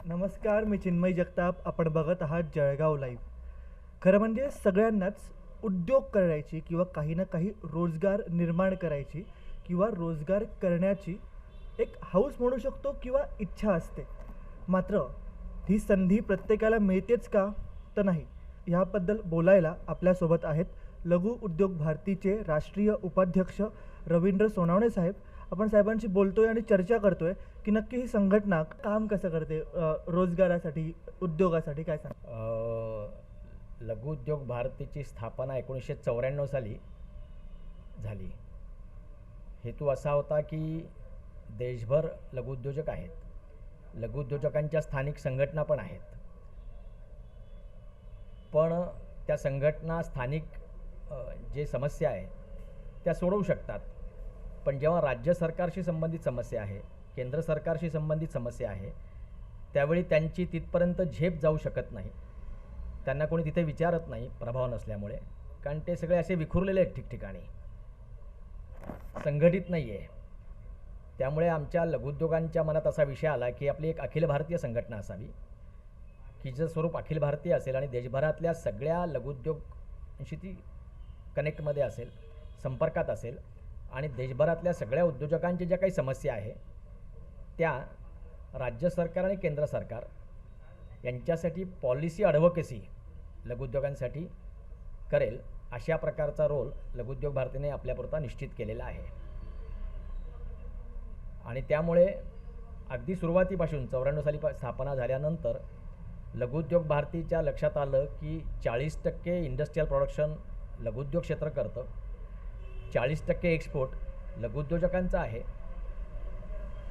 नमस्कार, मी चिन्मय जगताप. आपण बघत आहात जळगाव लाईव्ह. खरं म्हणजे सगळ्यांनाच उद्योग करायची किंवा काही ना काही रोजगार निर्माण करायची किंवा रोजगार करण्याची एक हौस म्हणू शकतो किंवा इच्छा असते. मात्र ही संधी प्रत्येकाला मिळतेच का? तर नाही. ह्याबद्दल बोलायला आपल्यासोबत आहेत लघु उद्योग भारतीचे राष्ट्रीय उपाध्यक्ष रवींद्र सोनावणे साहेब. आपण साहेबांशी बोलतोय आणि चर्चा करतोय की नक्की ही संघटना काम कसं करते रोजगारासाठी, उद्योगासाठी, काय सांग? लघु उद्योग भारतीची स्थापना 1994 साली झाली. हेतू असा होता की देशभर लघुउद्योजक आहेत, लघुउद्योजकांच्या स्थानिक संघटना पण आहेत, पण त्या संघटना स्थानिक जे समस्या आहे त्या सोडवू शकतात. पण जेव्हा राज्य सरकारशी संबंधित समस्या आहे, केंद्र सरकारशी संबंधित समस्या आहे, त्यावेळी त्यांची तिथपर्यंत झेप जाऊ शकत नाही. त्यांना कोणी तिथे विचारत नाही प्रभाव नसल्यामुळे, कारण ते सगळे असे विखुरलेले आहेत, ठिकठिकाणी संघटित नाही आहे. त्यामुळे आमच्या लघुउद्योगांच्या मनात असा विषय आला की आपली एक अखिल भारतीय संघटना असावी की जे स्वरूप अखिल भारतीय असेल आणि देशभरातल्या सगळ्या लघुउद्योगांशी ती कनेक्टमध्ये असेल, संपर्कात असेल आणि देशभरातल्या सगळ्या उद्योजकांच्या ज्या काही समस्या आहे त्या राज्य सरकार आणि केंद्र सरकार यांच्यासाठी पॉलिसी ॲडव्होकेसी लघुउद्योगांसाठी करेल, अशा प्रकारचा रोल लघुउद्योग भारतीने आपल्यापुरता निश्चित केलेला आहे. आणि त्यामुळे अगदी सुरुवातीपासून 94 साली स्थापना झाल्यानंतर लघुउद्योग भारतीच्या लक्षात आलं की 40% इंडस्ट्रियल प्रोडक्शन लघुउद्योग क्षेत्र करतं, 40% एक्सपोर्ट लघुउद्योजकांचा आहे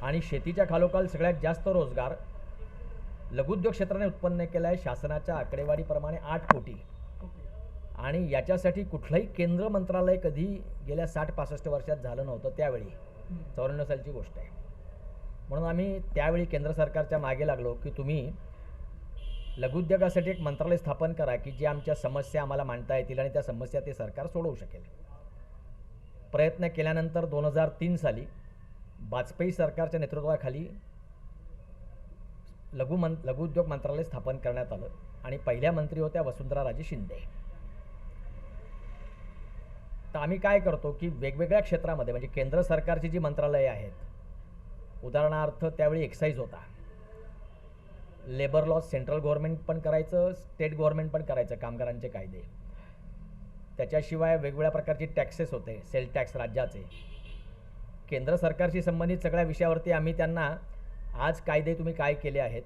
आणि शेतीच्या खालोखाल सगळ्यात जास्त रोजगार लघुउद्योग क्षेत्राने उत्पन्न केला आहे शासनाच्या आकडेवारीप्रमाणे 8 कोटी. आणि याच्यासाठी कुठलंही केंद्र मंत्रालय कधी गेल्या 60-65 वर्षात झालं नव्हतं. त्यावेळी 94 सालची गोष्ट आहे. म्हणून आम्ही त्यावेळी केंद्र सरकारच्या मागे लागलो की तुम्ही लघुउद्योगासाठी एक मंत्रालय स्थापन करा की जे आमच्या समस्या आम्हाला मांडता येतील आणि त्या समस्या ते सरकार सोडवू शकेल. प्रयत्न केल्यानंतर 2003 साली वाजपेयी सरकारच्या नेतृत्वाखाली लघुउद्योग मंत्रालय स्थापन करण्यात आलं आणि पहिल्या मंत्री होत्या वसुंधराराजे शिंदे. तर आम्ही काय करतो की वेगवेगळ्या क्षेत्रामध्ये, म्हणजे केंद्र सरकारची जी मंत्रालये आहेत, उदाहरणार्थ त्यावेळी एक्साईज होता, लेबर लॉज सेंट्रल गव्हर्नमेंट पण करायचं, स्टेट गव्हर्नमेंट पण करायचं, कामगारांचे कायदे. त्याच्याशिवाय वेगवेगळ्या प्रकारचे टॅक्सेस होते, सेल टॅक्स राज्याचे. केंद्र सरकारशी संबंधित सगळ्या विषयावरती आम्ही त्यांना आज कायदे तुम्ही काय केले आहेत,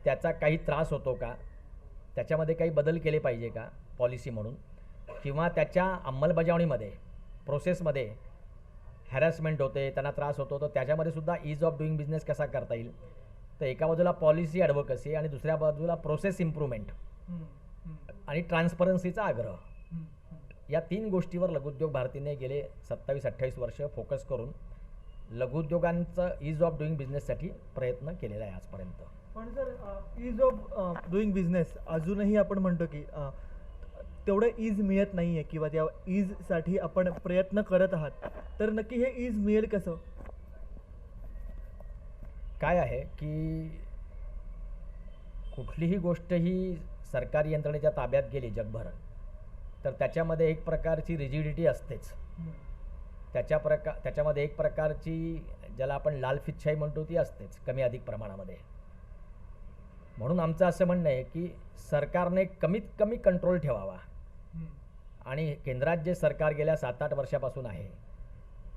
त्याचा काही त्रास होतो का, त्याच्यामध्ये काही बदल केले पाहिजे का पॉलिसी म्हणून, किंवा त्याच्या अंमलबजावणीमध्ये प्रोसेसमध्ये हॅरॅसमेंट होते, त्यांना त्रास होतो, तर त्याच्यामध्ये सुद्धा ईज ऑफ डुईंग बिझनेस कसा करता येईल. तर एका बाजूला पॉलिसी ॲडव्होकसी आणि दुसऱ्या बाजूला प्रोसेस इम्प्रूव्हमेंट आणि ट्रान्सपरन्सीचा आग्रह, या 3 गोष्टीवर लघुउद्योग भारतीने गेले 27-28 वर्ष फोकस करून लघुउद्योगांचं ईज ऑफ डुईंग बिझनेससाठी प्रयत्न केलेला आहे आजपर्यंत. पण sir, ease of doing business अजूनही आपण म्हणतो की तेवढं ईज मिळत नाही आहे किंवा त्या ईजसाठी आपण प्रयत्न करत आहात. तर नक्की हे ईज मिळेल कसं? काय आहे की कुठलीही गोष्ट ही सरकारी यंत्रणेच्या ताब्यात गेली जगभर तर त्याच्यामध्ये एक प्रकारची रिजिडिटी असतेच. त्याच्यामध्ये एक प्रकारची, ज्याला आपण लालफितशाही म्हणतो, ती असतेच कमी अधिक प्रमाणामध्ये. म्हणून आमचं असं म्हणणं आहे की सरकारने कमीत कमी कंट्रोल ठेवावा. आणि केंद्रात जे सरकार गेल्या 7-8 वर्षापासून आहे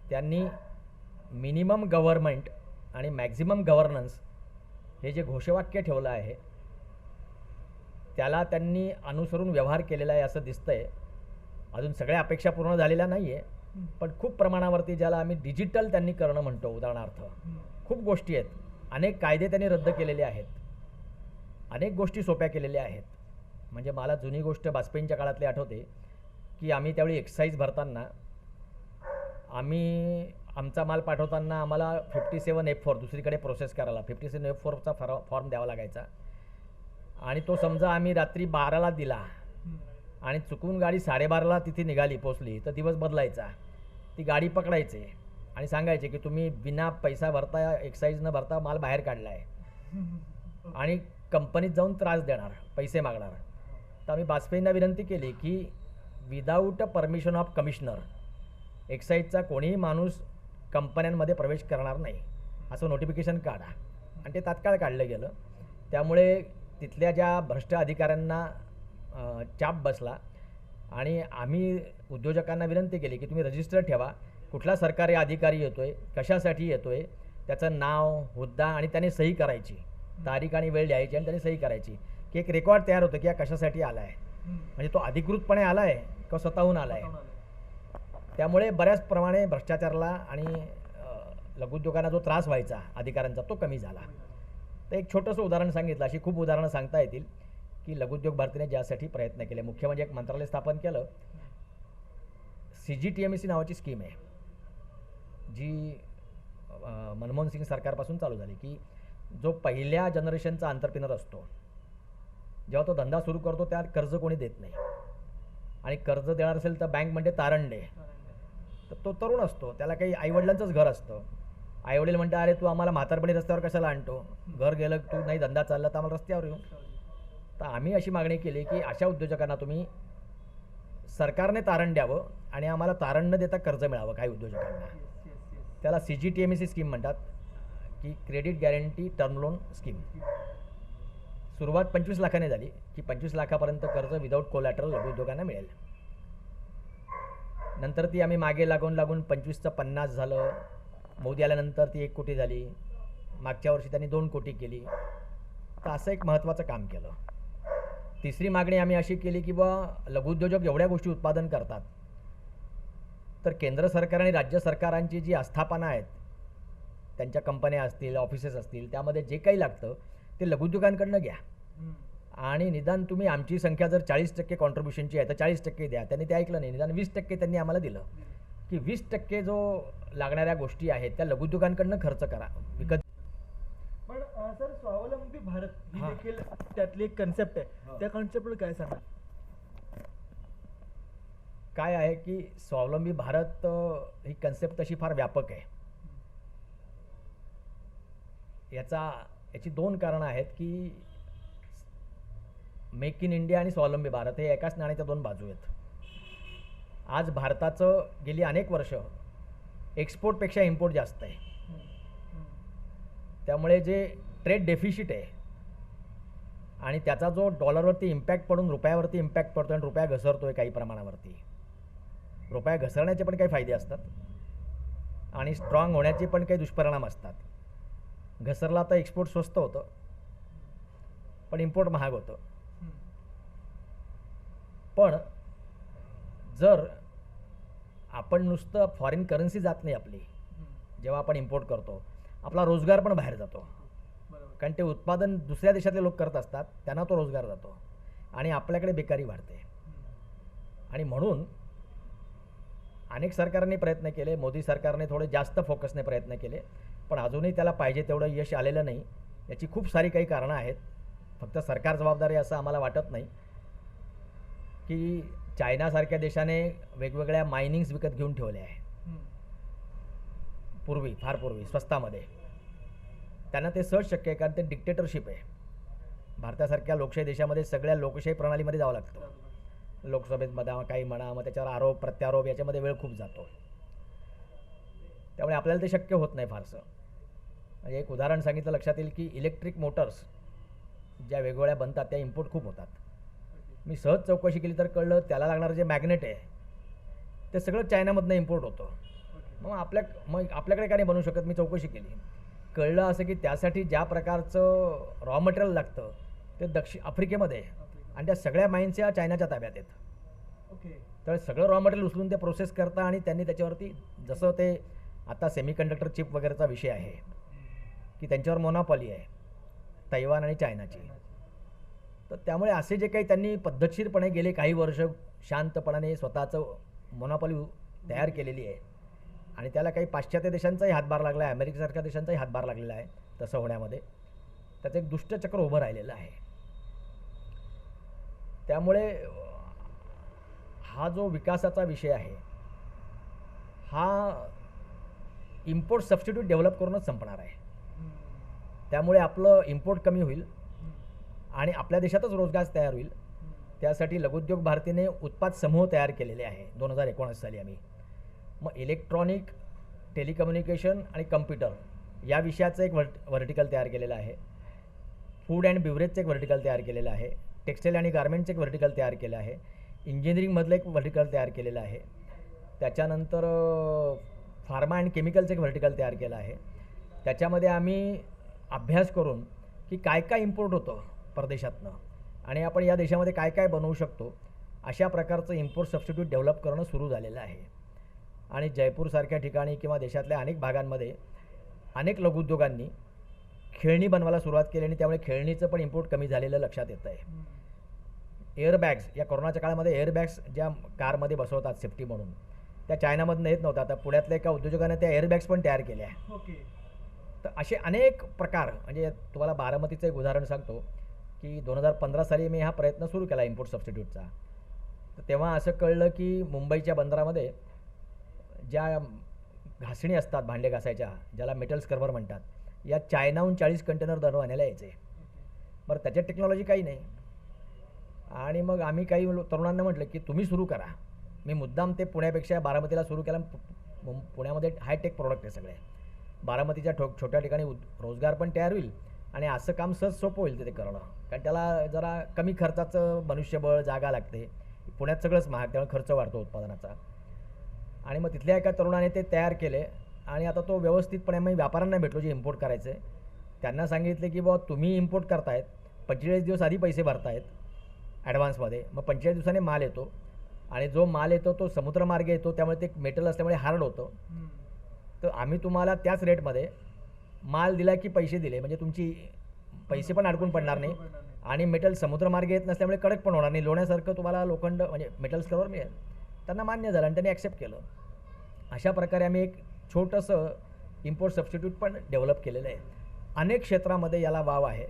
त्यांनी मिनिमम गव्हर्नमेंट आणि मॅक्झिमम गव्हर्नन्स हे जे घोषवाक्य ठेवलं आहे त्याला त्यांनी अनुसरून व्यवहार केलेला आहे असं दिसतंय. अजून सगळ्या अपेक्षा पूर्ण झालेल्या नाही आहे, पण खूप प्रमाणावरती, ज्याला आम्ही डिजिटल त्यांनी करणं म्हणतो, उदाहरणार्थ खूप गोष्टी आहेत. अनेक कायदे त्यांनी रद्द केलेले आहेत, अनेक गोष्टी सोप्या केलेल्या आहेत. म्हणजे मला जुनी गोष्ट वाजपेयींच्या काळातली आठवते की आम्ही त्यावेळी एक्साईज भरताना आमचा माल पाठवताना आम्हाला 57F4 दुसरीकडे प्रोसेस करायला 57F4चा फॉर्म द्यावा लागायचा. आणि तो समजा आम्ही रात्री 12ला दिला आणि चुकून गाडी 12:30ला तिथे निघाली, पोचली, तर दिवस बदलायचा. ती गाडी पकडायचे आणि सांगायचे की तुम्ही बिना पैसा भरता, एक्साईज न भरता माल बाहेर काढला आहे. आणि कंपनीत जाऊन त्रास देणार, पैसे मागणार. तर आम्ही वाजपेयींना विनंती केली की विदाऊट परमिशन ऑफ कमिशनर एक्साईजचा कोणीही माणूस कंपन्यांमध्ये प्रवेश करणार नाही असं नोटिफिकेशन काढा. आणि ते तात्काळ काढलं गेलं. त्यामुळे तिथल्या ज्या भ्रष्ट अधिकाऱ्यांना चाप बसला आणि आम्ही उद्योजकांना विनंती केली की तुम्ही रजिस्टर ठेवा, कुठला सरकारी अधिकारी येतो आहे, कशासाठी येतो आहे, त्याचं नाव, हुद्दा आणि त्याने सही करायची, तारीख आणि वेळ द्यायची आणि त्याने सही करायची की एक रेकॉर्ड तयार होतं की हा कशासाठी आला आहे, म्हणजे तो अधिकृतपणे आला आहे किंवा स्वतःहून आला आहे. त्यामुळे बऱ्याच प्रमाणे भ्रष्टाचाराला आणि लघुउद्योगांना जो त्रास व्हायचा अधिकाऱ्यांचा तो कमी झाला. तर एक छोटंसं उदाहरण सांगितलं, अशी खूप उदाहरणं सांगता येतील की लघुउद्योग भारतीने ज्यासाठी प्रयत्न केले. मुख्य म्हणजे एक मंत्रालय स्थापन केलं. CGTMSE नावाची स्कीम आहे जी मनमोहन सिंग सरकारपासून चालू झाली की जो पहिल्या जनरेशनचा अंतरप्रिनर असतो, जेव्हा तो धंदा सुरू करतो त्यात कर्ज कोणी देत नाही आणि कर्ज देणार असेल तर बँक म्हणजे तारणडे. तर तो तरुण असतो, त्याला काही आईवडिलांचंच घर असतं. आईवडील म्हणतात अरे तू आम्हाला म्हातारपणी रस्त्यावर कशाला आणतो, घर गेलं तू नाही धंदा चालला तर आम्हाला रस्त्यावर येऊ. तर आम्ही अशी मागणी केली की अशा उद्योजकांना तुम्ही सरकारने तारण द्यावं आणि आम्हाला तारण न देता कर्ज मिळावं काही उद्योजकांना. त्याला CGTMSE स्कीम म्हणतात की credit guarantee term loan scheme. सुरुवात 25 लाखाने झाली की 25 लाखापर्यंत कर्ज विदाऊट कोलॅटरल लघुउद्योगांना मिळेल. नंतर ती आम्ही मागे लागून 25चं 50 झालं. मोदी आल्यानंतर ती 1 कोटी झाली. मागच्या वर्षी त्यांनी 2 कोटी केली. तर असं एक महत्त्वाचं काम केलं. तिसरी मागणी आम्ही अशी केली की बा लघुउद्योजक एवढ्या गोष्टी उत्पादन करतात तर केंद्र सरकार आणि राज्य सरकारांची जी आस्थापना आहेत, त्यांच्या कंपन्या असतील, ऑफिसेस असतील, त्यामध्ये जे काही लागतं ते लघुउद्योगांकडनं घ्या आणि निदान तुम्ही आमची संख्या जर 40% कॉन्ट्रीब्युशनची आहे तर 40% द्या. त्यांनी ते ऐकलं नाही. निदान 20% त्यांनी आम्हाला दिलं की 20% जो लागणाऱ्या गोष्टी आहेत त्या लघुउद्योगांकडनं खर्च करा, विकत. पण सर स्वावलंबी भारत ही हां. देखील त्यातली एक कन्सेप्ट आहे. त्या कन्सेप्टवर काय सांगाल? काय आहे की स्वावलंबी भारत ही कन्सेप्ट तशी फार व्यापक आहे. याची 2 कारणं आहेत की मेक इन इंडिया आणि स्वावलंबी भारत हे एकाच नाण्याच्या 2 बाजू आहेत. आज भारताचं गेली अनेक वर्ष एक्सपोर्टपेक्षा इम्पोर्ट जास्त आहे. त्यामुळे जे ट्रेड डेफिशिट आहे आणि त्याचा जो डॉलरवरती इम्पॅक्ट पडून रुपयावरती इम्पॅक्ट पडतो आणि रुपया घसरतोय काही प्रमाणावरती. रुपया घसरण्याचे पण काही फायदे असतात आणि स्ट्रॉंग होण्याचे पण काही दुष्परिणाम असतात. घसरला तर एक्सपोर्ट स्वस्त होतं पण इम्पोर्ट महाग होतं. पण जर आपण नुसतं फॉरेन करन्सी जात नाही आपली, जेव्हा आपण इम्पोर्ट करतो आपला रोजगार पण बाहेर जातो. कारण ते उत्पादन दुसऱ्या देशातले लोक करत असतात, त्यांना तो रोजगार जातो आणि आपल्याकडे बेकारी वाढते. आणि म्हणून अनेक सरकारने प्रयत्न केले. मोदी सरकारने थोडे जास्त फोकसने प्रयत्न केले पण अजूनही त्याला पाहिजे तेवढं यश आलेलं नाही. याची खूप सारी काही कारणं आहेत. फक्त सरकार जबाबदार आहे असं आम्हाला वाटत नाही की चायनासारख्या देशाने वेगवेगळ्या मायनिंग्स विकत घेऊन ठेवल्या आहे फार पूर्वी स्वस्तामध्ये. त्यांना ते सहज शक्य आहे कारण ते डिक्टेटरशिप आहे. भारतासारख्या लोकशाही देशामध्ये सगळ्या लोकशाही प्रणालीमध्ये जावं लागतं. लोकसभेत म्हणा काही म्हणा, मग त्याच्यावर आरोप प्रत्यारोप याच्यामध्ये वेळ खूप जातो. त्यामुळे आपल्याला ते शक्य होत नाही फारसं. म्हणजे एक उदाहरण सांगितलं लक्षात येईल की इलेक्ट्रिक मोटर्स ज्या वेगवेगळ्या बनतात त्या इम्पोर्ट खूप होतात. मी सहज चौकशी केली तर कळलं त्याला लागणारं जे मॅग्नेट आहे ते सगळं चायनामधनं इम्पोर्ट होतं. मग आपल्याकडे का नाही बनवू शकत? मी चौकशी केली, कळलं असं की त्यासाठी ज्या प्रकारचं रॉ मटेरियल लागतं ते दक्षिण आफ्रिकेमध्ये आणि त्या सगळ्या माईन्स या चायनाच्या ताब्यात आहेत. तर सगळं रॉ मटेरियल उचलून ते प्रोसेस करता आणि त्यांनी त्याच्यावरती जसं ते आता सेमीकंडक्टर चिप वगैरेचा विषय आहे की त्यांच्यावर मोनोपॉली आहे तैवान आणि चायनाची. तर त्यामुळे असे जे काही त्यांनी पद्धतशीरपणे गेले काही वर्ष शांतपणाने स्वतःचं मोनोपॉली तयार केलेली आहे आणि त्याला काही पाश्चात्य देशांचाही हातभार लागला आहे, अमेरिकेसारख्या देशांचाही हातभार लागलेला आहे तसं होण्यामध्ये. त्याचं एक दुष्टचक्र उभं राहिलेलं आहे. त्यामुळे हा जो विकासाचा विषय आहे हा इम्पोर्ट सबस्टिट्यूट डेव्हलप करूनच संपणार आहे. त्यामुळे आपलं इम्पोर्ट कमी होईल आणि आपल्या देशातच रोजगार तयार होईल. त्यासाठी लघुउद्योग भारतीने उत्पाद समूह तयार केलेले आहे 2019 साली आम्ही. मग इलेक्ट्रॉनिक, टेलिकम्युनिकेशन आणि कम्प्युटर या विषयाचं एक व्हर्टिकल तयार केलेलं आहे. फूड अँड बिव्हरेजचं एक व्हर्टिकल तयार केलेलं आहे. टेक्स्टाईल आणि गार्मेंटचं एक व्हर्टिकल तयार केलं आहे. इंजिनिअरिंगमधलं एक व्हर्टिकल तयार केलेलं आहे. त्याच्यानंतर फार्मा अँड केमिकलचं एक व्हर्टिकल तयार केलं आहे. त्याच्यामध्ये आम्ही अभ्यास करून की काय काय इम्पोर्ट होतं परदेशातनं आणि आपण या देशामध्ये काय काय बनवू शकतो अशा प्रकारचं इम्पोर्ट सबस्टिट्यूट डेव्हलप करणं सुरू झालेलं आहे. आणि जयपूरसारख्या ठिकाणी किंवा देशातल्या अनेक भागांमध्ये अनेक लघुउद्योगांनी खेळणी बनवायला सुरुवात केली आणि त्यामुळे खेळणीचं पण इम्पोर्ट कमी झालेलं लक्षात येतं आहे. एअरबॅग्स, या कोरोनाच्या काळामध्ये एअरबॅग्स ज्या कारमध्ये बसवतात सेफ्टी म्हणून, त्या चायनामधनं येत नव्हत्या. आता पुण्यातल्या एका उद्योजकाने त्या एअरबॅग्स पण तयार केल्या आहे. ओके. तर असे अनेक प्रकार, म्हणजे तुम्हाला बारामतीचं एक उदाहरण सांगतो की 2015 साली मी हा प्रयत्न सुरू केला इम्पोर्ट सबस्टिट्यूटचा. तर तेव्हा असं कळलं की मुंबईच्या बंदरामध्ये ज्या घासणी असतात भांडे घासायच्या, ज्याला मेटल स्क्रबर म्हणतात, या चायनाहून 40 कंटेनर दररोज आणायला यायचे. बरं, त्याच्यात टेक्नॉलॉजी काही नाही. आणि मग आम्ही काही तरुणांना म्हटलं की तुम्ही सुरू करा. मी मुद्दाम ते पुण्यापेक्षा बारामतीला सुरू केला. पुण्यामध्ये हायटेक प्रोडक्ट आहे सगळे. बारामतीच्या छोट्या ठिकाणी रोजगार पण तयार होईल आणि असं काम सहज सोपं होईल तिथे करणं, कारण त्याला जरा कमी खर्चाचं मनुष्यबळ, जागा लागते. पुण्यात सगळंच महाग, त्यामुळे खर्च वाढतो उत्पादनाचा. आणि मग तिथल्या एका तरुणाने ते तयार केले आणि आता तो व्यवस्थितपणे आम्ही व्यापाऱ्यांना भेटलो जे इम्पोर्ट करायचे. त्यांना सांगितले की बुवा तुम्ही इम्पोर्ट करतायत, 45 दिवस आधी पैसे भरतायत ॲडव्हान्समध्ये, मग 45 दिवसाने माल येतो आणि जो माल येतो तो समुद्रमार्गे येतो, त्यामुळे ते मेटल असल्यामुळे हार्ड होतं. तर आम्ही तुम्हाला त्याच रेटमध्ये माल दिला की पैसे दिले, म्हणजे तुमची पैसे पण अडकून पडणार नाही आणि मेटल समुद्रमार्गे येत नसल्यामुळे कडक पण होणार नाही. लोण्यासारखं तुम्हाला लोखंड म्हणजे मेटल स्क्रबर मिळेल. त्यांना मान्य झालं आणि त्यांनी ॲक्सेप्ट केलं. अशा प्रकारे आम्ही एक छोटंसं इम्पोर्ट सबस्टिट्यूट पण डेव्हलप केलेलं आहे. अनेक क्षेत्रामध्ये याला वाव आहे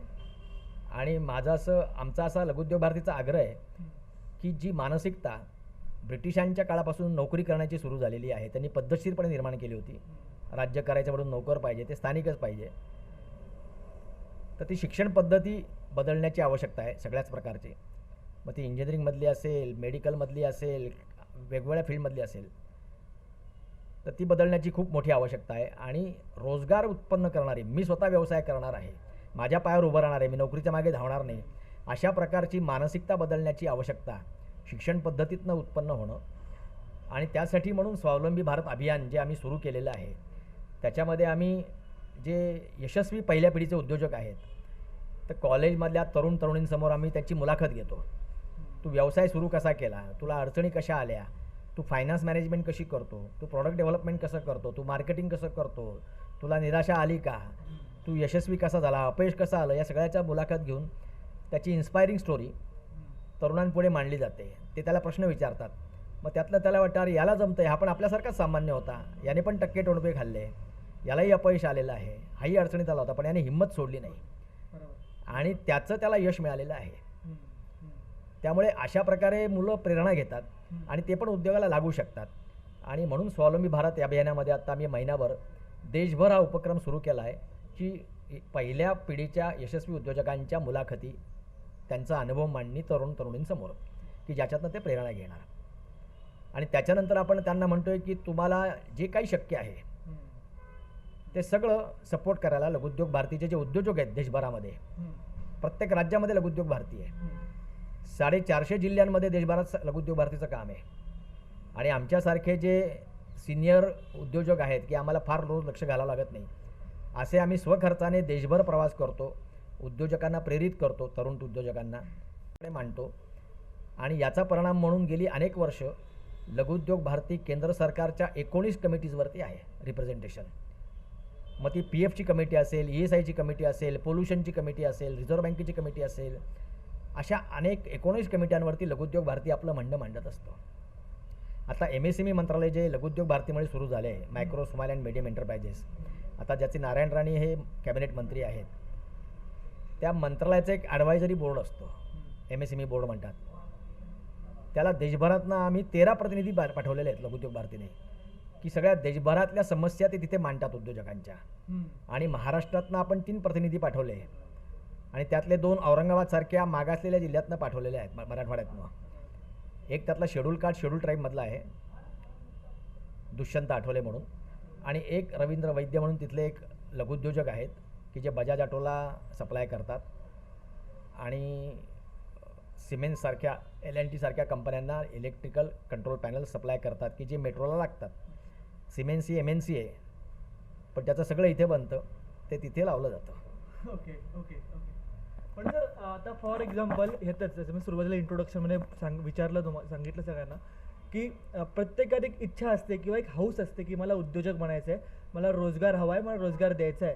आणि आमचा असा लघुउद्योग भारतीचा आग्रह आहे की जी मानसिकता ब्रिटिशांच्या काळापासून नोकरी करण्याची सुरू झालेली आहे, त्यांनी पद्धतशीरपणे निर्माण केली होती. राज्य करायचं म्हणून नोकर पाहिजे, ते स्थानिकच पाहिजे. तर ती शिक्षण पद्धती बदलण्याची आवश्यकता आहे सगळ्याच प्रकारची. मग ती इंजिनिअरिंगमधली असेल, मेडिकलमधली असेल, वेगवेगळ्या फील्डमधली असेल, तर ती बदलण्याची खूप मोठी आवश्यकता आहे. आणि रोजगार उत्पन्न करणारी, मी स्वतः व्यवसाय करणार आहे, माझ्या पायावर उभं राहणार आहे, मी नोकरीच्या मागे धावणार नाही, अशा प्रकारची मानसिकता बदलण्याची आवश्यकता शिक्षण पद्धतीतनं उत्पन्न होणं. आणि त्यासाठी म्हणून स्वावलंबी भारत अभियान जे आम्ही सुरू केलेलं आहे, त्याच्यामध्ये आम्ही जे यशस्वी पहिल्या पिढीचे उद्योजक आहेत, तर कॉलेजमधल्या तरुणींसमोर आम्ही त्याची मुलाखत घेतो. तू व्यवसाय सुरू कसा केला, तुला अडचणी कशा आल्या, तू फायनान्स मॅनेजमेंट कशी करतो, तू प्रॉडक्ट डेव्हलपमेंट कसं करतो, तू मार्केटिंग कसं करतो, तुला निराशा आली का, तू यशस्वी कसा झाला, अपयश कसं आलं, या सगळ्याच्या मुलाखत घेऊन त्याची इन्स्पायरिंग स्टोरी तरुणांपुढे मांडली जाते. ते त्याला प्रश्न विचारतात. मग त्यातलं त्याला वाटतं अरे याला जमतं आहे, हा पण आपल्यासारखाच सामान्य होता, याने पण टक्के टोणपे खाल्ले, यालाही अपयश आलेलं आहे, हाही अडचणीत आला होता, पण याने हिंमत सोडली नाही आणि त्याचं त्याला यश मिळालेलं आहे. त्यामुळे अशा प्रकारे मुलं प्रेरणा घेतात आणि ते पण उद्योगाला लागू शकतात. आणि म्हणून स्वावलंबी भारत या अभियानामध्ये आता आम्ही महिनाभर देशभर हा उपक्रम सुरू केला आहे की पहिल्या पिढीच्या यशस्वी उद्योजकांच्या मुलाखती, त्यांचा अनुभव मांडणी तरुणींसमोर, की ज्याच्यातनं ते प्रेरणा घेणार. आणि त्याच्यानंतर आपण त्यांना म्हणतोय की तुम्हाला जे काही शक्य आहे ते सगळं सपोर्ट करायला लघुउद्योग भारतीचे जे उद्योजक आहेत देशभरामध्ये, प्रत्येक राज्यामध्ये लघुउद्योग भारती आहे, 450 जिल्ह्यांमध्ये देशभरात लघुउद्योग भारतीचं काम आहे. आणि आमच्यासारखे जे सिनियर उद्योजक आहेत की आम्हाला फार रोज लक्ष घालावं लागत नाही, असे आम्ही स्वखर्चाने देशभर प्रवास करतो, उद्योजकांना प्रेरित करतो, तरुण उद्योजकांना मांडतो. आणि याचा परिणाम म्हणून गेली अनेक वर्ष लघुउद्योग भारती केंद्र सरकारच्या 19 कमिटीजवरती आहे रिप्रेझेंटेशन. मग ती PFची कमिटी असेल, ESIची कमिटी असेल, पोल्युशनची कमिटी असेल, रिझर्व्ह बँकेची कमिटी असेल, अशा अनेक 19 कमिट्यांवरती लघुउद्योग भारती आपलं म्हणणं मांडत असतो. आता MSME मंत्रालय जे लघुउद्योग भारतीमुळे सुरू झाले आहे, micro small and medium enterprises, आता ज्याचे नारायण राणे हे कॅबिनेट मंत्री आहेत, त्या मंत्रालयाचा एक ॲडवायझरी बोर्ड असतो, MSME बोर्ड म्हणतात. त्याला देशभरातनं आम्ही 13 प्रतिनिधी पाठवलेले आहेत लघुउद्योग भारतीने, की सगळ्या देशभरातल्या समस्या ते तिथे मांडतात उद्योजकांच्या. आणि महाराष्ट्रातनं आपण 3 प्रतिनिधी पाठवले आणि त्यातले 2 औरंगाबादसारख्या मागासलेल्या जिल्ह्यातनं पाठवलेले आहेत, मराठवाड्यातनं. एक त्यातला शेड्यूल ट्राईबमधला आहे, दुष्यंत आठवले म्हणून, आणि एक रवींद्र वैद्य म्हणून तिथले एक लघुउद्योजक आहेत की जे बजाज ऑटोला सप्लाय करतात आणि सिमेंटसारख्या L&T सारख्या कंपन्यांना इलेक्ट्रिकल कंट्रोल पॅनल सप्लाय करतात की जे मेट्रोला लागतात. सिमेन्स ही MNC आहे, पण त्याचं सगळं इथे बनतं, ते तिथे लावलं जातं. Okay okay okay. पण सर आता फॉर एक्झाम्पल ह्यातच जसं मी सुरुवातीला इंट्रोडक्शनमध्ये विचारलं सांगितलं सगळ्यांना की प्रत्येकात एक इच्छा असते किंवा एक हौस असते की मला उद्योजक बनायचं आहे, मला रोजगार हवा आहे, मला रोजगार द्यायचा आहे.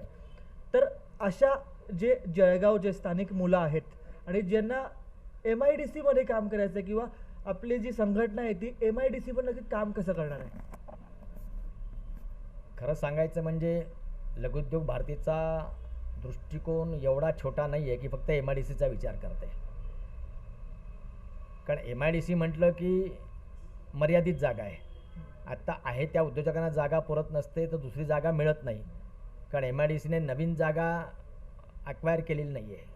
तर अशा जे जळगावचे स्थानिक मुलं आहेत आणि ज्यांना MIDC मध्ये काम करायचं आहे किंवा आपली जी संघटना आहे ती MIDC पण नक्की काम कसं करणार आहे? खरं सांगायचं म्हणजे लघुउद्योग भारतीचा दृष्टिकोन एवढा छोटा नाही आहे की फक्त MIDCचा विचार करते. कारण MIDC म्हटलं की मर्यादित जागा आहे. आत्ता आहे त्या उद्योजकांना जागा पुरत नसते तर दुसरी जागा मिळत नाही, कारण MIDCने नवीन जागा अक्वायर केलेली नाही आहे.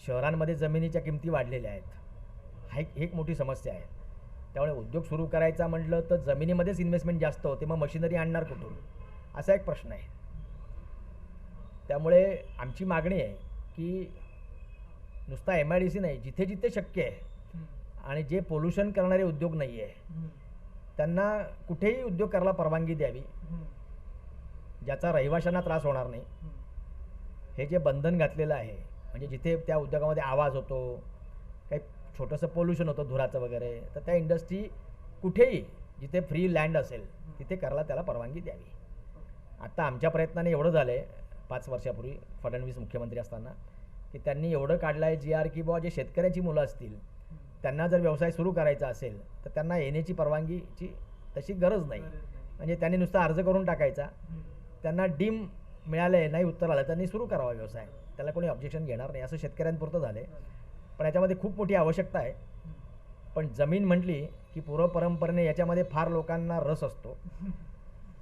शहरांमध्ये जमिनीच्या किमती वाढलेल्या आहेत, हा एक मोठी समस्या आहे. त्यामुळे उद्योग सुरू करायचा म्हटलं तर जमिनीमध्येच इन्व्हेस्टमेंट जास्त होते, मग मशिनरी आणणार कुठून, असा एक प्रश्न आहे. त्यामुळे आमची मागणी आहे की नुसता MIDC नाही, जिथे जिथे शक्य आहे आणि जे पोल्युशन करणारे उद्योग नाही आहे त्यांना कुठेही उद्योग करायला परवानगी द्यावी, ज्याचा रहिवाशांना त्रास होणार नाही. हे जे बंधन घातलेलं आहे, म्हणजे जिथे त्या उद्योगामध्ये आवाज होतो, काही छोटंसं पोल्युशन होतं धुराचं वगैरे, तर त्या इंडस्ट्री कुठेही जिथे फ्री लँड असेल तिथे करायला त्याला परवानगी द्यावी. आत्ता आमच्या प्रयत्नाने एवढं झालं आहे 5 वर्षापूर्वी फडणवीस मुख्यमंत्री असताना की त्यांनी एवढं काढलं आहे GR की बुवा जे शेतकऱ्यांची मुलं असतील त्यांना जर व्यवसाय सुरू करायचा असेल तर त्यांना येण्याची परवानगीची तशी गरज नाही. म्हणजे त्यांनी नुसता अर्ज करून टाकायचा, त्यांना डीम मिळाले नाही उत्तर आलं त्यांनी सुरू करावा व्यवसाय, त्याला कोणी ऑब्जेक्शन घेणार नाही. असं शेतकऱ्यांपुरतं झालं आहे. पण याच्यामध्ये खूप मोठी आवश्यकता आहे. पण जमीन म्हटली की पूर्वपरंपरेने याच्यामध्ये फार लोकांना रस असतो,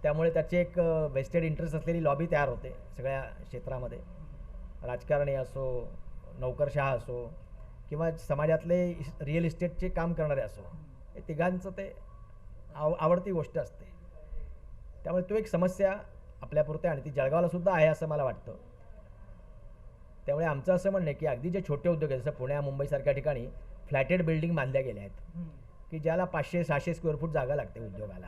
त्यामुळे त्याचे एक वेस्टेड इंटरेस्ट असलेली लॉबी तयार होते सगळ्या क्षेत्रामध्ये. राजकारणी असो, नोकरशहा असो किंवा समाजातले रिअल इस्टेटचे काम करणारे असो, हे तिघांचं ते आवडती गोष्ट असते. त्यामुळे तो एक समस्या आपल्यापुरते आणि ती जळगावला सुद्धा आहे असं मला वाटतं. त्यामुळे आमचं असं म्हणणं आहे की अगदी जे छोटे उद्योग आहेत, जसं पुण्या मुंबईसारख्या ठिकाणी फ्लॅटेड बिल्डिंग बांधल्या गेल्या आहेत की ज्याला 500-600 स्क्वेअर फूट जागा लागते उद्योगाला,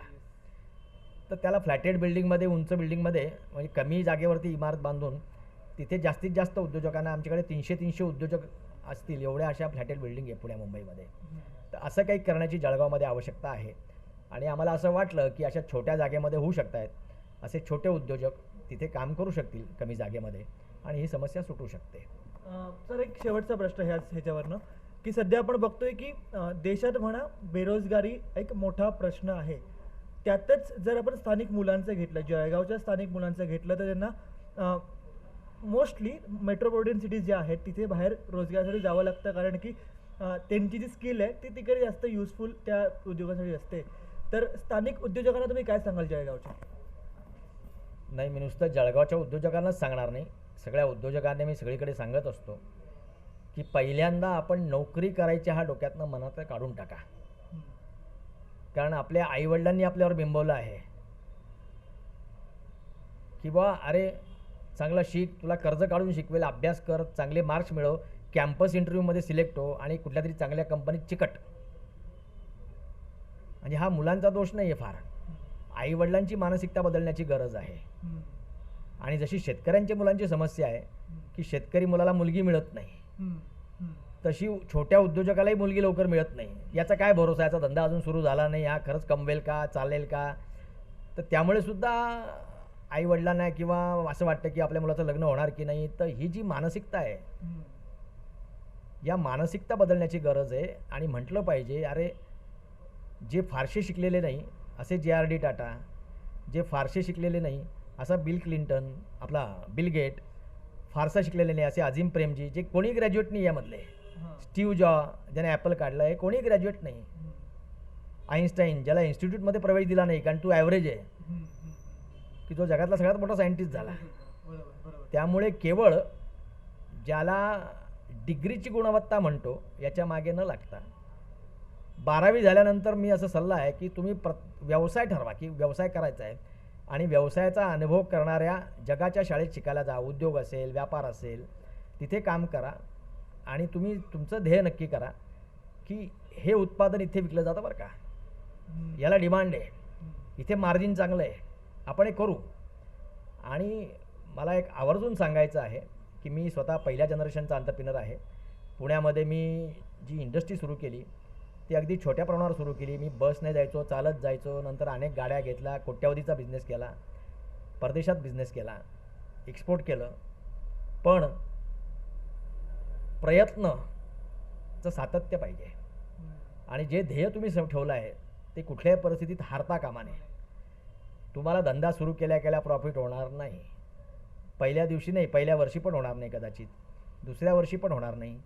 तर त्याला फ्लॅटेड बिल्डिंगमध्ये, उंच बिल्डिंगमध्ये म्हणजे कमी जागेवरती इमारत बांधून तिथे जास्तीत जास्त उद्योजकांना, आमच्याकडे 300 उद्योजक असतील एवढ्या अशा फ्लॅटेड बिल्डिंग आहे पुण्या मुंबईमध्ये. तर असं काही करण्याची जळगावमध्ये आवश्यकता आहे आणि आम्हाला असं वाटलं की अशा छोट्या जागेमध्ये होऊ शकत आहेत, असे छोटे उद्योजक तिथे काम करू शकतील कमी जागेमध्ये आणि ही समस्या सुटू शकते. सर एक शेवटचा प्रश्न ह्याच्यावरनं की सध्या आपण बघतोय की देशात म्हणा बेरोजगारी एक मोठा प्रश्न आहे. त्यातच जर आपण स्थानिक मुलांचं घेतलं, जळगावच्या स्थानिक मुलांचं घेतलं, तर त्यांना मोस्टली मेट्रोपॉलिटन सिटीज ज्या आहेत तिथे बाहेर रोजगारासाठी जावं लागतं, कारण की त्यांची जी स्किल आहे ती तिकडे जास्त युजफुल त्या उद्योगासाठी असते. तर स्थानिक उद्योजकांना तुम्ही काय सांगाल जळगावच्या? नाही, मी नुसतं जळगावच्या उद्योजकांनाच सांगणार नाही, सगळ्या उद्योजकांना मी सगळीकडे सांगत असतो की पहिल्यांदा आपण नोकरी करायची हा डोक्यातनं मनात काढून टाका. कारण आपल्या आईवडिलांनी आपल्यावर बिंबवलं आहे की बा अरे चांगलं शिक, तुला कर्ज काढून शिकवेल, अभ्यास कर, चांगले मार्क्स मिळव, कॅम्पस इंटरव्ह्यूमध्ये सिलेक्ट हो आणि कुठल्या तरी चांगल्या कंपनीत चिकट. म्हणजे हा मुलांचा दोष नाही आहे, फार आईवडिलांची मानसिकता बदलण्याची गरज आहे. आणि जशी शेतकऱ्यांच्या मुलांची समस्या आहे की शेतकरी मुलाला मुलगी मिळत नाही, तशी छोट्या उद्योजकालाही मुलगी लवकर मिळत नाही. याचा काय भरोसा, याचा धंदा अजून सुरू झाला नाही, हा खरंच कमवेल का, चालेल का. तर त्यामुळे सुद्धा आईवडिलांना किंवा असं वाटतं की आपल्या मुलाचं लग्न होणार की नाही. तर ही जी मानसिकता आहे, या मानसिकता बदलण्याची गरज आहे. आणि म्हटलं पाहिजे अरे जे फारसे शिकलेले नाही असे JRD टाटा, जे फारसे शिकलेले नाही असा बिल क्लिंटन, आपला बिल गेट, फारसा शिकलेले नाही असे अझीम प्रेमजी, जे कोणी ग्रॅज्युएट नाही यामधले, स्टीव्ह जॉ ज्याने ॲपल काढलं आहे, कोणी ग्रॅज्युएट नाही. आईन्स्टाईन ज्याला इन्स्टिट्यूटमध्ये प्रवेश दिला नाही कारण तू ॲव्हरेज आहे, की जो जगातला सगळ्यात मोठा सायंटिस्ट झाला. त्यामुळे केवळ ज्याला डिग्रीची गुणवत्ता म्हणतो याच्या मागे न लागता 12वी झाल्यानंतर मी असं सल्ला आहे की तुम्ही व्यवसाय ठरवा की व्यवसाय करायचा आहे आणि व्यवसायाचा अनुभव करणाऱ्या जगाच्या शाळेत शिकायला जा. उद्योग असेल, व्यापार असेल, तिथे काम करा आणि तुम्ही तुमचं ध्येय नक्की करा की हे उत्पादन इथे विकलं जातं बरं का, याला डिमांड आहे, इथे मार्जिन चांगलं आहे, आपण हे करू. आणि मला एक आवर्जून सांगायचं आहे की मी स्वतः पहिल्या जनरेशनचा एंटरप्रिनर आहे. पुण्यामध्ये मी जी इंडस्ट्री सुरू केली ती अगदी छोट्या प्रमाणावर सुरू केली. मी बसने जायचो, चालत जायचो, नंतर अनेक गाड्या घेतल्या, कोट्यावधीचा बिझनेस केला, परदेशात बिझनेस केला, एक्सपोर्ट केलं. पण प्रयत्नचं सातत्य पाहिजे आणि जे ध्येय तुम्ही ठेवलं आहे ते कुठल्याही परिस्थितीत हारता कामा नये. तुम्हाला धंदा सुरू केल्या केल्या प्रॉफिट होणार नाही. पहिल्या दिवशी नाही, पहिल्या वर्षी पण होणार नाही, कदाचित दुसऱ्या वर्षी पण होणार नाही,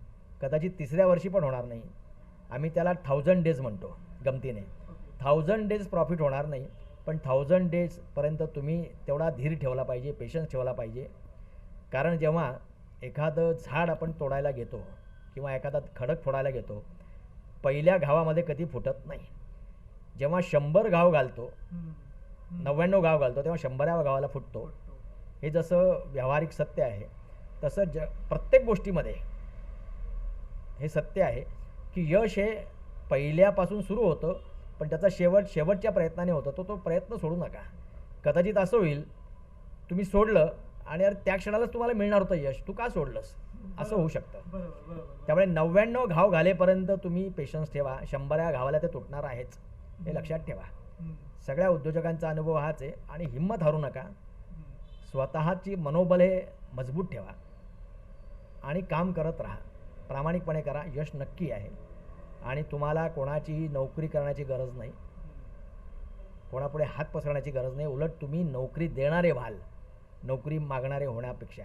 कदाचित तिसऱ्या वर्षी पण होणार नाही. आम्ही त्याला 1000 डेज म्हणतो गमतीने. 1000 डेज प्रॉफिट होणार नाही, पण 1000 डेजपर्यंत तुम्ही तेवढा धीर ठेवला पाहिजे, पेशन्स ठेवला पाहिजे. कारण जेव्हा एखादं झाड आपण तोडायला घेतो किंवा एखादा खडक फोडायला घेतो, पहिल्या घावामध्ये कधी फुटत नाही. जेव्हा 100 घाव घालतो, 99 घाव घालतो, तेव्हा 100व्या घावाला फुटतो. हे जसं व्यावहारिक सत्य आहे तसं प्रत्येक गोष्टीमध्ये हे सत्य आहे की यश हे पहिल्यापासून सुरू होतं, पण त्याचा शेवटच्या प्रयत्नाने होतं. तो प्रयत्न सोडू नका. कदाचित असं होईल तुम्ही सोडलं आणि अरे त्या क्षणालाच तुम्हाला मिळणार होतं यश, तू का सोडलंस, असं होऊ शकतं. त्यामुळे 99 घाव घालेपर्यंत तुम्ही पेशन्स ठेवा. 100व्या घावाला ते तुटणार आहेच, हे लक्षात ठेवा. सगळ्या उद्योजकांचा अनुभव हाच आहे. आणि हिंमत हारू नका. स्वतःची मनोबल हे मजबूत ठेवा आणि काम करत राहा, प्रामाणिकपणे करा. यश नक्की आहे आणि तुम्हाला कोणाचीही नोकरी करण्याची गरज नाही, कोणापुढे हात पसरण्याची गरज नाही. उलट तुम्ही नोकरी देणारे व्हाल, नोकरी मागणारे होण्यापेक्षा.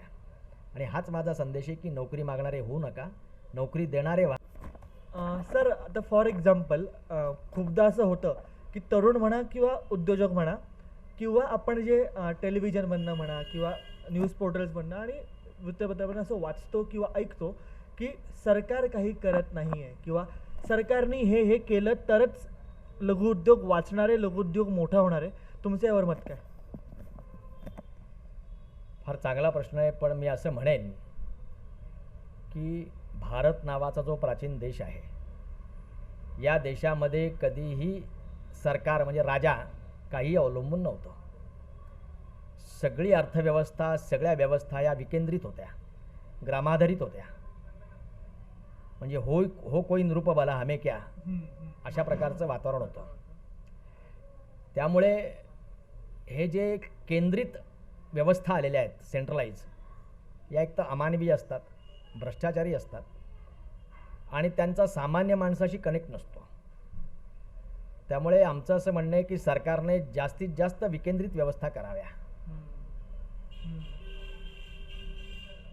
आणि हाच माझा संदेश आहे की नोकरी मागणारे होऊ नका, नोकरी देणारे व्हा. सर, आता फॉर एक्झाम्पल खूपदा असं होतं की तरुण म्हणा किंवा उद्योजक म्हणा किंवा आपण जे टेलिव्हिजनमधनं म्हणा किंवा न्यूज पोर्टल्समधनं आणि वृत्तपत्रामधनं असं वाचतो किंवा ऐकतो की सरकार काही करत नाही आहे किंवा सरकारने हे केलं तरच लघुउद्योग वाचणारे, लघुउद्योग मोठा होणार आहे. तुमचं यावर मत काय? फार चांगला प्रश्न आहे. पण मी असं म्हणेन की भारत नावाचा जो प्राचीन देश आहे, या देशामध्ये कधीही सरकार म्हणजे राजा काही अवलंबून नव्हतं. सगळी अर्थव्यवस्था, सगळ्या व्यवस्था या विकेंद्रित होत्या, ग्रामाधारित होत्या. म्हणजे हो कोई नृपबला हमें क्या, अशा प्रकारचं वातावरण होतं. त्यामुळे हे जे केंद्रित व्यवस्था आलेल्या आहेत, सेंट्रलाइज, या एक तर अमानवीय असतात, भ्रष्टाचारी असतात आणि त्यांचा सामान्य माणसाशी कनेक्ट नसतो. त्यामुळे आमचं असं म्हणणं आहे की सरकारने जास्तीत जास्त विकेंद्रित व्यवस्था कराव्या.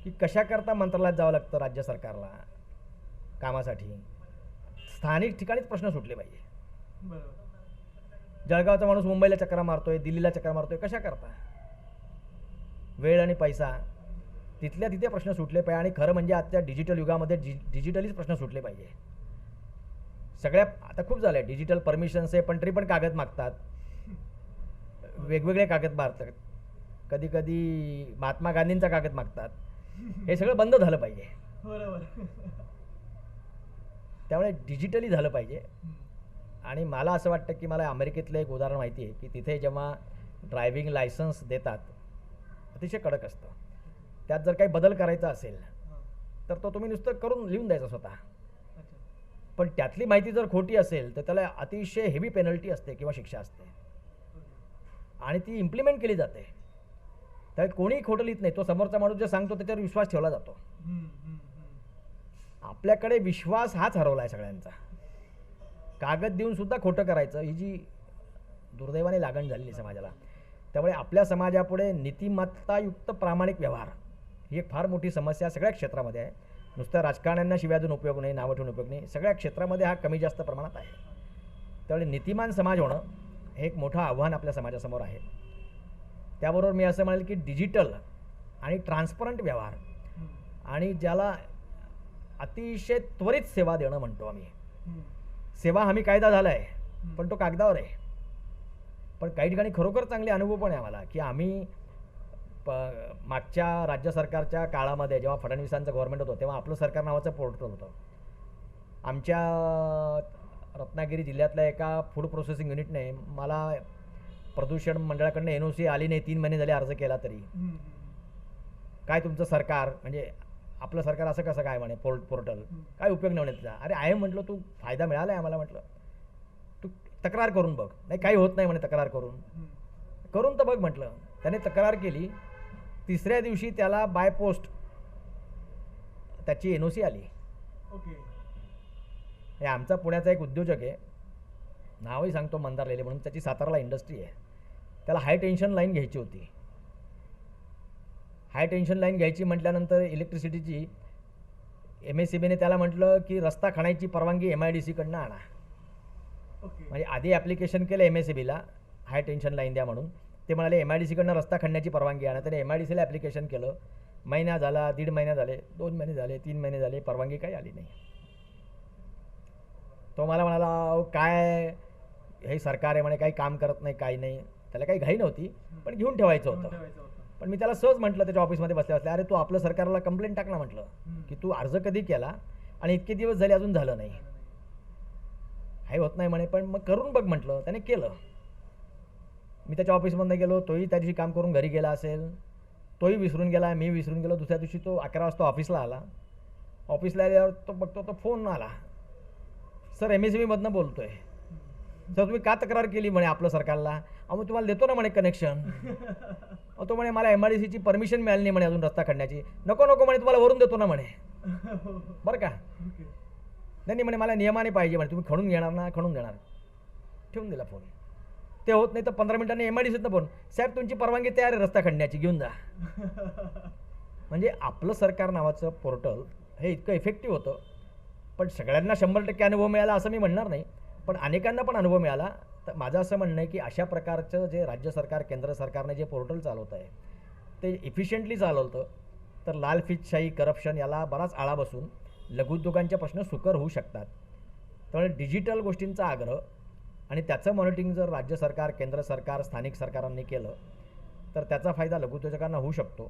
की कशाकरता मंत्रालयात जावं लागतं राज्य सरकारला कामासाठी, स्थानिक ठिकाणीच प्रश्न सुटले पाहिजे. जळगावचा माणूस मुंबईला चक्रा मारतोय, दिल्लीला चक्रा मारतोय, कशा करता? वेळ आणि पैसा, तिथल्या तिथे प्रश्न सुटले पाहिजे. आणि खरं म्हणजे आजच्या डिजिटल युगामध्ये डिजिटलीच प्रश्न सुटले पाहिजे. सगळ्या आता खूप झालं आहे, डिजिटल परमिशन्स आहे, पण तरी पण कागद मागतात, वेगवेगळे कागद मागतात, कधी कधी महात्मा गांधींचा कागद मागतात. हे सगळं बंद झालं पाहिजे. बरोबर. त्यामुळे डिजिटली झालं पाहिजे. आणि मला असं वाटतं की मला अमेरिकेतलं एक उदाहरण माहिती आहे की तिथे जेव्हा ड्रायव्हिंग लायसन्स देतात अतिशय कडक असतं. त्यात जर काही बदल करायचा असेल तर तो तुम्ही नुसतं करून लिहून द्यायचा स्वतः. पण त्यातली माहिती जर खोटी असेल तर त्याला अतिशय हेवी पेनल्टी असते किंवा शिक्षा असते आणि ती इम्प्लिमेंट केली जाते. त्यात कोणीही खोटं लिहित नाही. तो समोरचा माणूस जे सांगतो त्याच्यावर विश्वास ठेवला जातो. आपल्याकडे विश्वास हाच हरवला आहे सगळ्यांचा. कागद देऊन सुद्धा खोटं करायचं ही जी दुर्दैवाने लागण झालेली समाजाला. त्यामुळे आपल्या समाजापुढे नीतिमत्तायुक्त प्रामाणिक व्यवहार ही एक फार मोठी समस्या सगळ्या क्षेत्रामध्ये आहे. नुसतं राजकारण्यांना शिव्या देऊन उपयोग नाही, नावं ठेवून उपयोग नाही. सगळ्या क्षेत्रामध्ये हा कमी जास्त प्रमाणात आहे. त्यामुळे नीतिमान समाज होणं हे एक मोठं आव्हान आपल्या समाजासमोर आहे. त्याबरोबर मी असं म्हणेल की डिजिटल आणि ट्रान्सपरंट व्यवहार आणि ज्याला अतिशय त्वरित सेवा देणं म्हणतो आम्ही. सेवा हमी कायदा झाला आहे पण तो कागदावर आहे. पण काही ठिकाणी खरोखर चांगले अनुभव पण आहे आम्हाला की आम्ही मागच्या राज्य सरकारच्या काळामध्ये जेव्हा फडणवीसांचं गव्हर्नमेंट होतं तेव्हा आपलं सरकार नावाचं पोर्टल होतं. आमच्या रत्नागिरी जिल्ह्यातल्या एका फूड प्रोसेसिंग युनिटने मला प्रदूषण मंडळाकडनं NOC आली नाही, 3 महिने झाले अर्ज केला तरी. काय तुमचं सरकार म्हणजे आपलं सरकार असं कसं काय म्हणे पोर्टल काय उपयोग नाही म्हणे त्याचा. अरे आहे म्हटलं, तू फायदा मिळाला आहे आम्हाला, म्हटलं तू तक्रार करून बघ. नाही काही होत नाही म्हणे तक्रार करून तर बघ म्हटलं. त्याने तक्रार केली. तिसऱ्या दिवशी त्याला बाय पोस्ट त्याची NOC आली. हे आमचा पुण्याचा एक उद्योजक आहे, नावही सांगतो मंदार लेले म्हणून, त्याची साताराला इंडस्ट्री आहे. त्याला हाय टेन्शन लाईन घ्यायची होती. हाय टेन्शन लाईन घ्यायची म्हटल्यानंतर इलेक्ट्रिसिटीची MSEBीने त्याला म्हटलं की रस्ता खणायची परवानगी MIDCकडनं आणा. म्हणजे आधी ॲप्लिकेशन केलं MSEBीला हाय टेन्शन लाईन द्या म्हणून. ते म्हणाले MIDCकडनं रस्ता खणण्याची परवानगी आणा. त्याने MIDCला ॲप्लिकेशन केलं. महिना झाला, 1.5 महिना झाले, 2 महिने झाले, 3 महिने झाले, परवानगी काही आली नाही. तो मला म्हणाला अहो काय हे सरकार आहे म्हणे, काही काम करत नाही, काही नाही. त्याला काही घाई नव्हती पण घेऊन ठेवायचं होतं. पण मी त्याला सहज म्हटलं त्याच्या ऑफिसमध्ये बसल्या बसल्या, अरे तू आपलं सरकारला कंप्लेंट टाक ना म्हटलं की तू अर्ज कधी केला आणि इतके दिवस झाले अजून झालं नाही, काही होत नाही म्हणे, पण मग करून बघ म्हटलं. त्याने केलं. मी त्याच्या ऑफिसमधनं गेलो, तोही त्या दिवशी काम करून घरी गेला असेल, तोही विसरून गेला, मी विसरून गेलो. दुसऱ्या दिवशी तो 11 वाजता ऑफिसला आला. ऑफिसला आल्यावर तो बघतो तो फोन आला, सर MSEBीमधनं बोलतोय. सर तुम्ही का तक्रार केली म्हणे आपलं सरकारला. अहो तुम्हाला देतो ना म्हणे कनेक्शन. तो म्हणे मला MIDCची परमिशन मिळाली नाही म्हणे अजून रस्ता खणण्याची. नको नको म्हणे, तुम्हाला वरून देतो ना म्हणे. बरं का. नाही म्हणे मला नियमाने पाहिजे म्हणे, तुम्ही खणून घेणार ना, खणून देणार. ठेवून दिला फोन. ते होत नाही तर 15 मिनिटांनी MIDCतनं फोन, साहेब तुमची परवानगी तयार आहे रस्ता खणण्याची, घेऊन जा. म्हणजे आपलं सरकार नावाचं पोर्टल हे इतकं इफेक्टिव्ह होतं. पण सगळ्यांना 100% अनुभव मिळाला असं मी म्हणणार नाही, पण अनेकांना पण अनुभव मिळाला. तर माझं असं म्हणणं आहे की अशा प्रकारचं जे राज्य सरकार केंद्र सरकारने जे पोर्टल चालवत आहे ते इफिशियंटली चालवतं तर लालफितशाही करप्शन याला बराच आळा बसून लघुउद्योगांचे प्रश्न सुकर होऊ शकतात. त्यामुळे डिजिटल गोष्टींचा आग्रह आणि त्याचं मॉनिटरिंग जर राज्य सरकार केंद्र सरकार स्थानिक सरकारांनी केलं तर त्याचा फायदा लघुउद्योजकांना होऊ शकतो.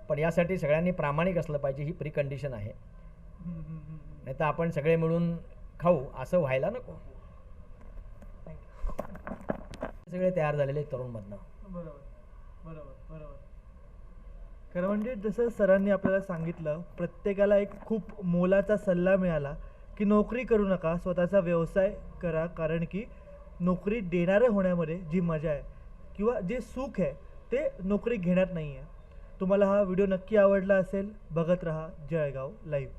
पण यासाठी सगळ्यांनी प्रामाणिक असलं पाहिजे, ही प्रिकंडिशन आहे. नाही तर आपण सगळे मिळून खाऊ असं व्हायला नको. सगळे तयार झालेले तरुणमधनं. खरं म्हणजे जसं सरांनी आपल्याला सांगितलं, प्रत्येकाला एक खूप मोलाचा सल्ला मिळाला की नोकरी करू नका, स्वतःचा व्यवसाय करा. कारण की नोकरी देणारे होण्यामध्ये जी मजा आहे किंवा जे सुख आहे ते नोकरी घेण्यात नाही आहे. तुम्हाला हा व्हिडिओ नक्की आवडला असेल. बघत राहा जळगाव लाईव्ह.